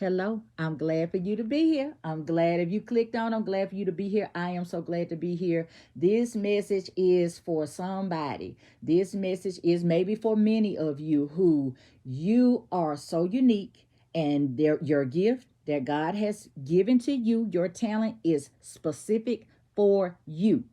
Hello, I'm glad for you to be here. I'm glad if you clicked on, I'm glad for you to be here. I am so glad to be here. This message is for somebody. This message is maybe for many of you who you are so unique and your gift that God has given to you, your talent is specific for you.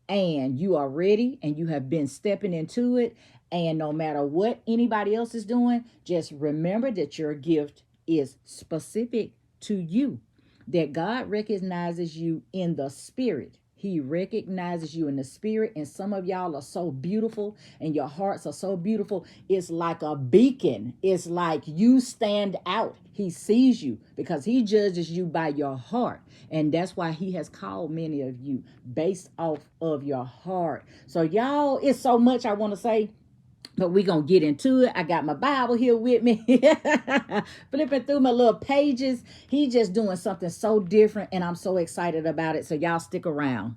And you are ready and you have been stepping into it. And no matter what anybody else is doing, just remember that your gift is specific to you, that God recognizes you in the spirit. He recognizes you in the spirit, and some of y'all are so beautiful, and your hearts are so beautiful. It's like a beacon. It's like you stand out. He sees you because he judges you by your heart, and that's why he has called many of you based off of your heart. So y'all, it's so much I want to say, but we're going to get into it. I got my Bible here with me. Flipping through my little pages. He just doing something so different, and I'm so excited about it. So y'all stick around.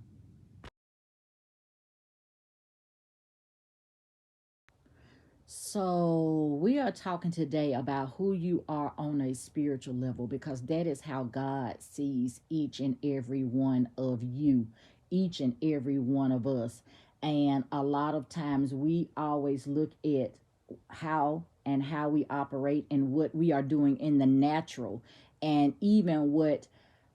So we are talking today about who you are on a spiritual level, because that is how God sees each and every one of you, each and every one of us. And a lot of times we always look at how we operate and what we are doing in the natural, and even what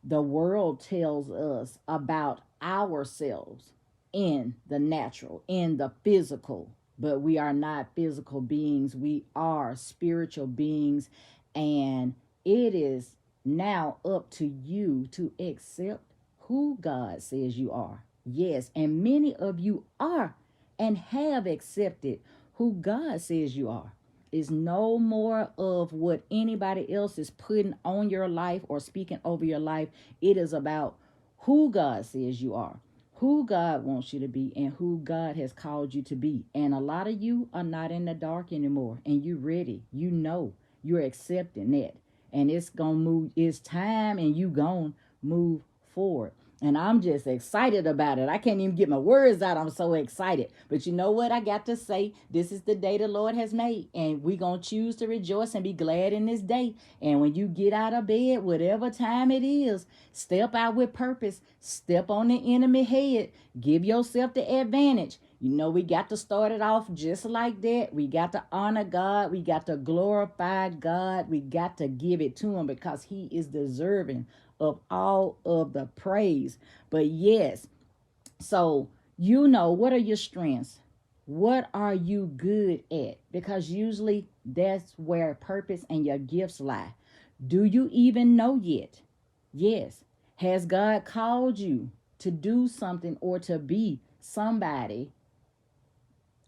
the world tells us about ourselves in the natural, in the physical. But we are not physical beings, we are spiritual beings. And it is now up to you to accept who God says you are. Yes, and many of you are and have accepted who God says you are. It's no more of what anybody else is putting on your life or speaking over your life. It is about who God says you are, who God wants you to be, and who God has called you to be. And a lot of you are not in the dark anymore, and you're ready. You know, you're accepting that. And it's going to move. It's time, and you going to move forward. And I'm just excited about it. I can't even get my words out. I'm so excited. But you know what I got to say? This is the day the Lord has made. And we're going to choose to rejoice and be glad in this day. And when you get out of bed, whatever time it is, step out with purpose. Step on the enemy head. Give yourself the advantage. You know, we got to start it off just like that. We got to honor God. We got to glorify God. We got to give it to him because he is deserving of all of the praise. But yes, so you know, what are your strengths? What are you good at? Because usually that's where purpose and your gifts lie. Do you even know yet? Yes. Has God called you to do something or to be somebody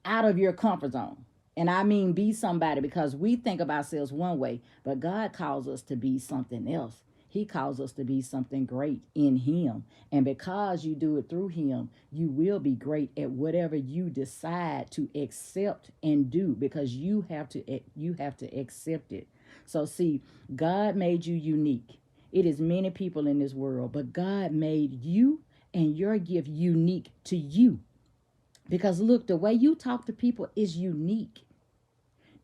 out of your comfort zone? And I mean be somebody, because we think of ourselves one way, but God calls us to be something else. He calls us to be something great in him. And because you do it through him, you will be great at whatever you decide to accept and do, because you have to accept it. So see, God made you unique. It is many people in this world, but God made you and your gift unique to you. Because look, the way you talk to people is unique.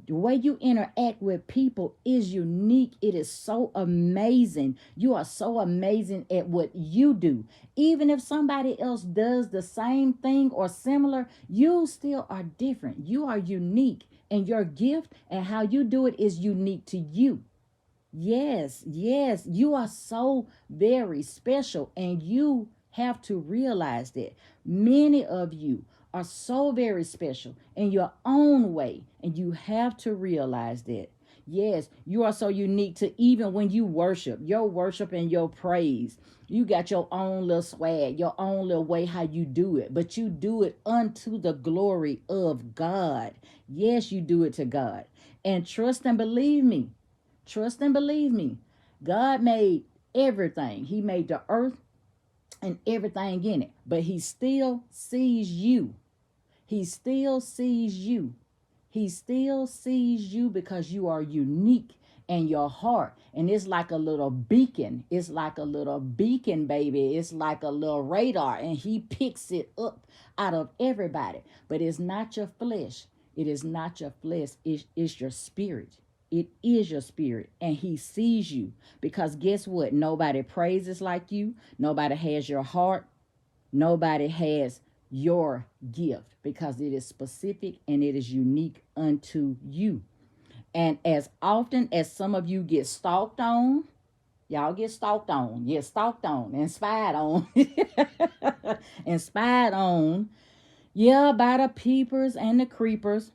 The way you interact with people is unique. It is so amazing. You are so amazing at what you do. Even if somebody else does the same thing or similar, you still are different. You are unique, and your gift and how you do it is unique to you. Yes, yes, you are so very special, and you have to realize that. Many of you are so very special in your own way, and you have to realize that. Yes, you are so unique to even when you worship, your worship and your praise. You got your own little swag, your own little way how you do it, but you do it unto the glory of God. Yes, you do it to God. And trust and believe me, trust and believe me. God made everything. He made the earth and everything in it. But he still sees you. He still sees you. He still sees you because you are unique in your heart. And it's like a little beacon. It's like a little beacon, baby. It's like a little radar. And he picks it up out of everybody. But it's not your flesh. It is not your flesh. It's your spirit. It is your spirit, and he sees you. Because guess what? Nobody praises like you. Nobody has your heart. Nobody has your gift, because it is specific and it is unique unto you. And as often as some of you get stalked on, y'all get stalked on, stalked on and spied on, and spied on, yeah, by the peepers and the creepers.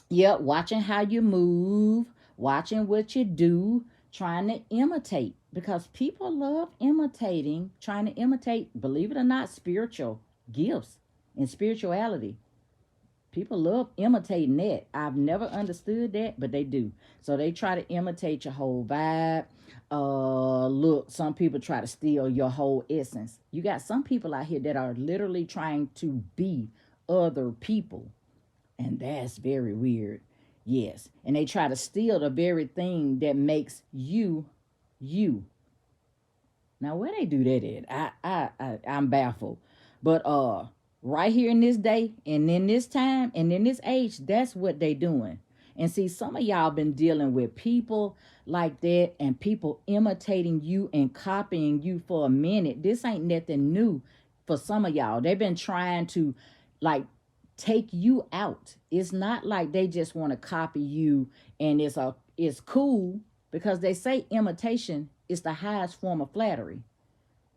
Yep, watching how you move, watching what you do, trying to imitate. Because people love imitating, trying to imitate, believe it or not, spiritual gifts and spirituality. People love imitating that. I've never understood that, but they do. So they try to imitate your whole vibe. Look, some people try to steal your whole essence. You got some people out here that are literally trying to be other people. And that's very weird. Yes. And they try to steal the very thing that makes you, you. Now, where they do that at? I'm baffled. But right here in this day and in this time and in this age, that's what they doing. And see, some of y'all been dealing with people like that and people imitating you and copying you for a minute. This ain't nothing new for some of y'all. They've been trying to like take you out. It's not like they just want to copy you and it's cool, because they say imitation is the highest form of flattery.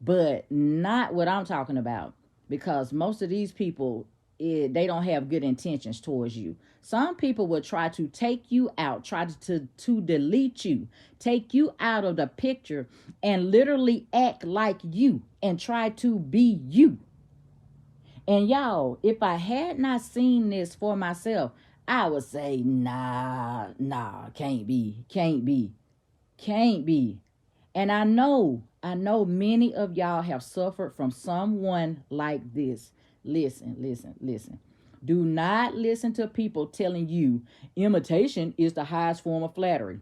But not what I'm talking about, because most of these people, they don't have good intentions towards you. Some people will try to take you out, try to delete you, take you out of the picture, and literally act like you and try to be you. And y'all, if I had not seen this for myself, I would say, nah, can't be, can't be, can't be. And I know many of y'all have suffered from someone like this. Listen. Do not listen to people telling you imitation is the highest form of flattery.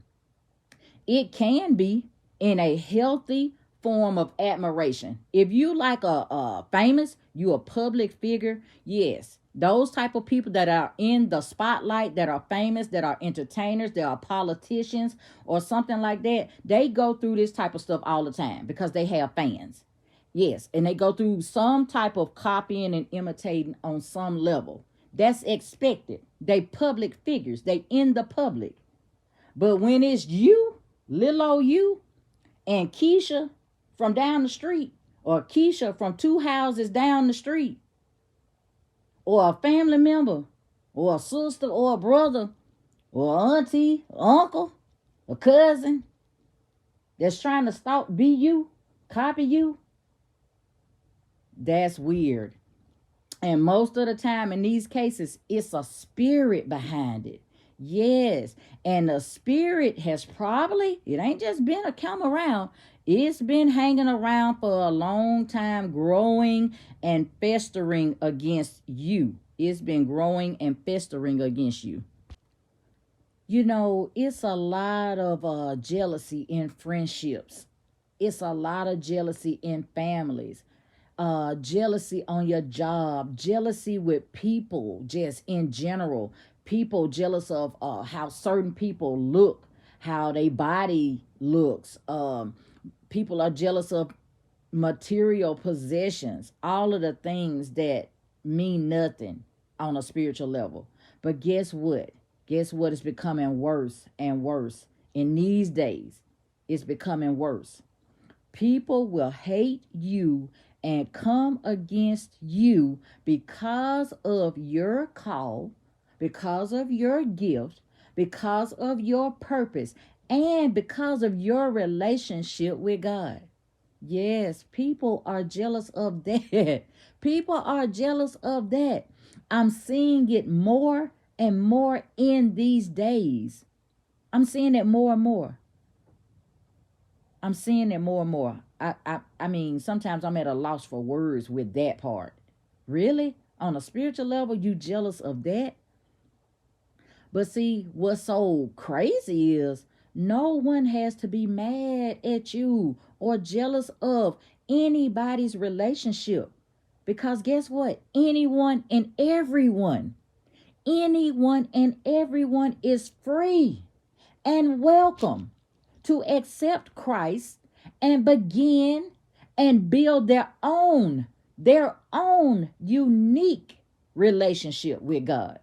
It can be in a healthy form of admiration. If you like a famous, you a public figure, yes. Those type of people that are in the spotlight, that are famous, that are entertainers, that are politicians or something like that, they go through this type of stuff all the time because they have fans. Yes, and they go through some type of copying and imitating on some level. That's expected. They public figures. They in the public. But when it's you, little old you, and Keisha from down the street, or Keisha from 2 houses down the street, or a family member, or a sister, or a brother, or auntie, uncle, a cousin that's trying to be you, copy you, that's weird. And most of the time in these cases, it's a spirit behind it. Yes. And the spirit has probably, it ain't just been a come around. It's been hanging around for a long time, growing and festering against you. It's been growing and festering against you. You know, it's a lot of jealousy in friendships. It's a lot of jealousy in families. Jealousy on your job, jealousy with people, just in general. People jealous of how certain people look, how their body looks. People are jealous of material possessions, all of the things that mean nothing on a spiritual level. But guess what? Guess what? It's becoming worse and worse. In these days, it's becoming worse. People will hate you and come against you because of your call, because of your gift, because of your purpose, and because of your relationship with God. Yes, people are jealous of that. People are jealous of that. I'm seeing it more and more in these days. I'm seeing it more and more. I'm seeing it more and more. I mean, sometimes I'm at a loss for words with that part. Really? On a spiritual level, you jealous of that? But see, what's so crazy is no one has to be mad at you or jealous of anybody's relationship. Because guess what? Anyone and everyone is free and welcome to accept Christ and begin and build their own unique relationship with God.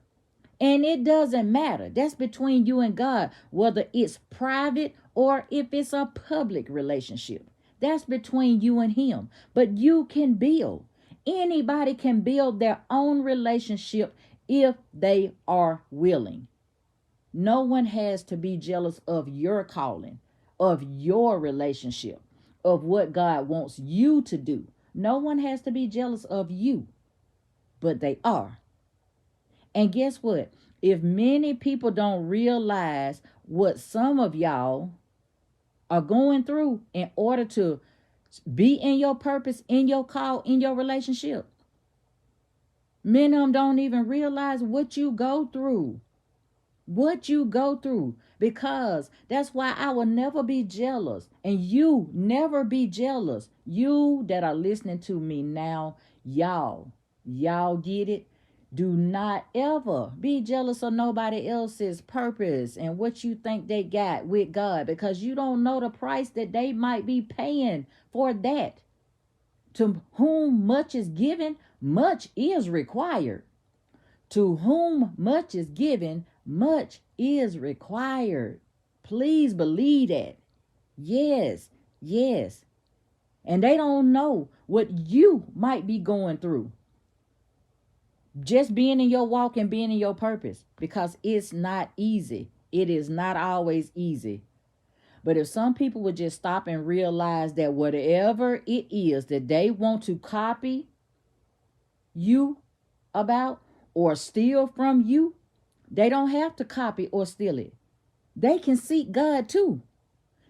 And it doesn't matter. That's between you and God, whether it's private or if it's a public relationship. That's between you and Him. But you can build. Anybody can build their own relationship if they are willing. No one has to be jealous of your calling, of your relationship, of what God wants you to do. No one has to be jealous of you, but they are. And guess what? If many people don't realize what some of y'all are going through in order to be in your purpose, in your call, in your relationship, many of them don't even realize what you go through. What you go through. Because that's why I will never be jealous. And you never be jealous. You that are listening to me now, y'all get it? Do not ever be jealous of nobody else's purpose and what you think they got with God, because you don't know the price that they might be paying for that. To whom much is given, much is required. To whom much is given, much is required. Please believe that. Yes. And they don't know what you might be going through. Just being in your walk and being in your purpose, because it's not easy. It is not always easy. But if some people would just stop and realize that whatever it is that they want to copy you about or steal from you, they don't have to copy or steal it. They can seek God too.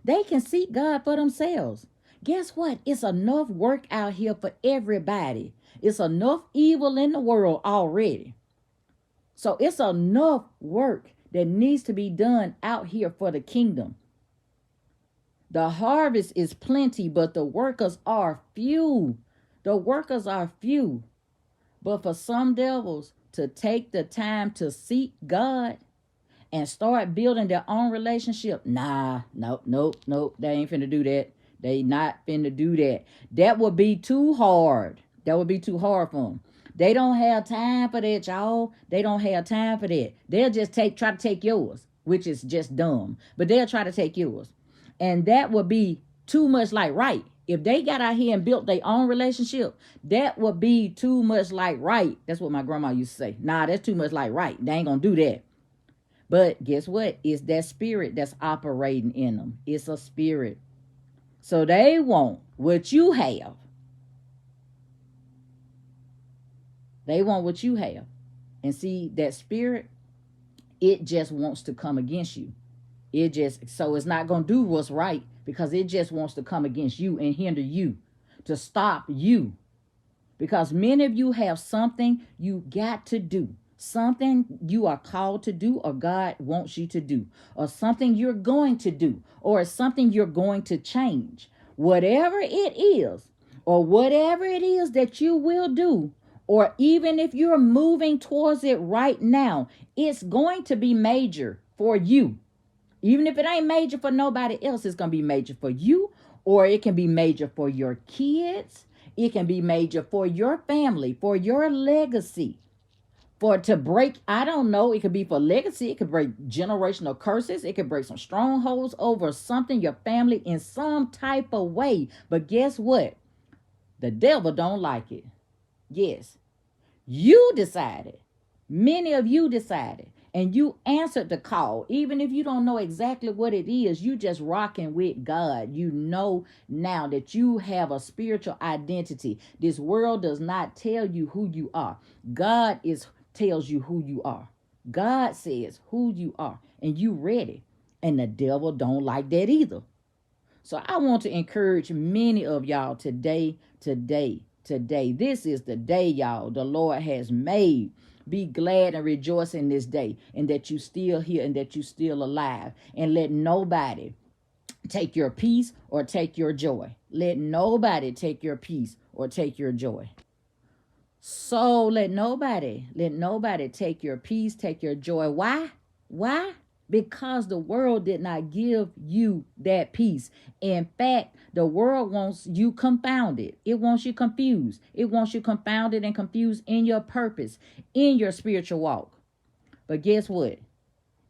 They can seek God for themselves. Guess what? It's enough work out here for everybody. It's enough evil in the world already. So it's enough work that needs to be done out here for the kingdom. The harvest is plenty, but the workers are few. The workers are few. But for some devils to take the time to seek God and start building their own relationship, nope. They ain't finna do that. They not finna do that. That would be too hard. That would be too hard for them. They don't have time for that, y'all. They don't have time for that. They'll just try to take yours, which is just dumb. But they'll try to take yours. And that would be too much like right. If they got out here and built their own relationship, that would be too much like right. That's what my grandma used to say. Nah, that's too much like right. They ain't gonna do that. But guess what? It's that spirit that's operating in them. It's a spirit. So they want what you have. They want what you have. And see, that spirit, it just wants to come against you. So it's not going to do what's right, because it just wants to come against you and hinder you, to stop you. Because many of you have something you got to do. Something you are called to do, or God wants you to do, or something you're going to do, or something you're going to change. Whatever it is, or whatever it is that you will do, or even if you're moving towards it right now, it's going to be major for you. Even if it ain't major for nobody else, it's going to be major for you, or it can be major for your kids. It can be major for your family, for your legacy. For to break, I don't know, it could be for legacy. It could break generational curses. It could break some strongholds over something, your family, in some type of way. But guess what? The devil don't like it. Yes. You decided. Many of you decided. And you answered the call. Even if you don't know exactly what it is, you just rocking with God. You know now that you have a spiritual identity. This world does not tell you who you are. God tells you who you are. God says who you are. And you ready. And the devil don't like that either. So I want to encourage many of y'all today. This is the day, y'all, the Lord has made. Be glad and rejoice in this day, and that you still here and that you still alive. And let nobody take your peace or take your joy. Let nobody take your peace or take your joy. So let nobody take your peace, take your joy. Why? because the world did not give you that peace. In fact, the world wants you confounded. It wants you confused. It wants you confounded and confused in your purpose, in your spiritual walk. But guess what?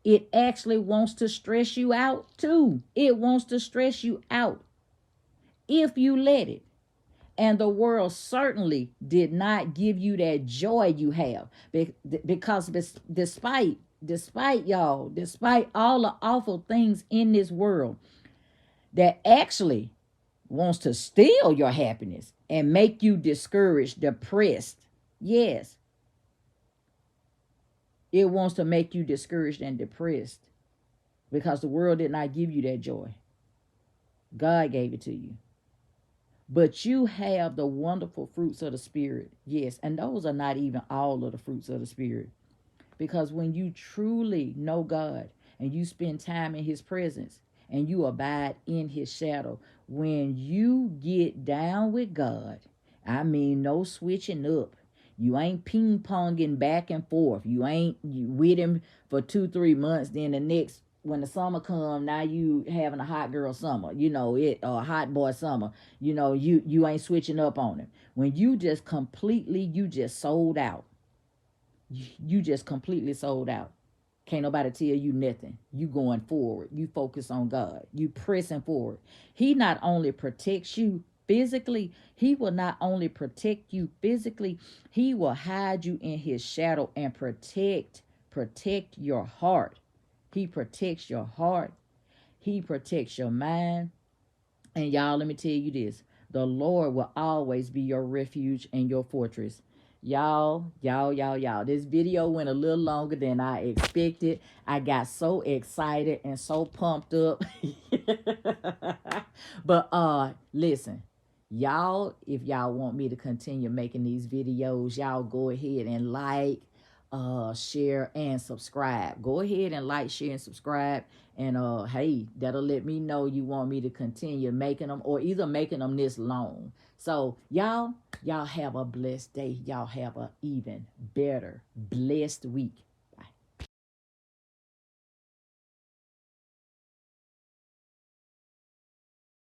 It actually wants to stress you out too. It wants to stress you out if you let it. And the world certainly did not give you that joy you have, because despite y'all, despite all the awful things in this world that actually wants to steal your happiness and make you discouraged, depressed. Yes, it wants to make you discouraged and depressed because the world did not give you that joy. God gave it to you. But you have the wonderful fruits of the Spirit. Yes, and those are not even all of the fruits of the Spirit. Because when you truly know God and you spend time in His presence and you abide in His shadow, when you get down with God, I mean, no switching up. You ain't ping-ponging back and forth. You ain't with Him for 2-3 months. Then the next, when the summer come, now you having a hot girl summer, or a hot boy summer. You ain't switching up on Him. When you just sold out. You just completely sold out. Can't nobody tell you nothing. You going forward. You focus on God. You pressing forward. He not only protects you physically, He will not only protect you physically, He will hide you in His shadow and protect your heart. He protects your heart. He protects your mind. And y'all, let me tell you this. The Lord will always be your refuge and your fortress. Y'all. This video went a little longer than I expected. I got so excited and so pumped up. But listen, y'all, if y'all want me to continue making these videos, y'all go ahead and like, share, and subscribe. Go ahead and like, share, and subscribe. And hey, that'll let me know you want me to continue making them, or either making them this long. So y'all have a blessed day. Y'all have an even better blessed week.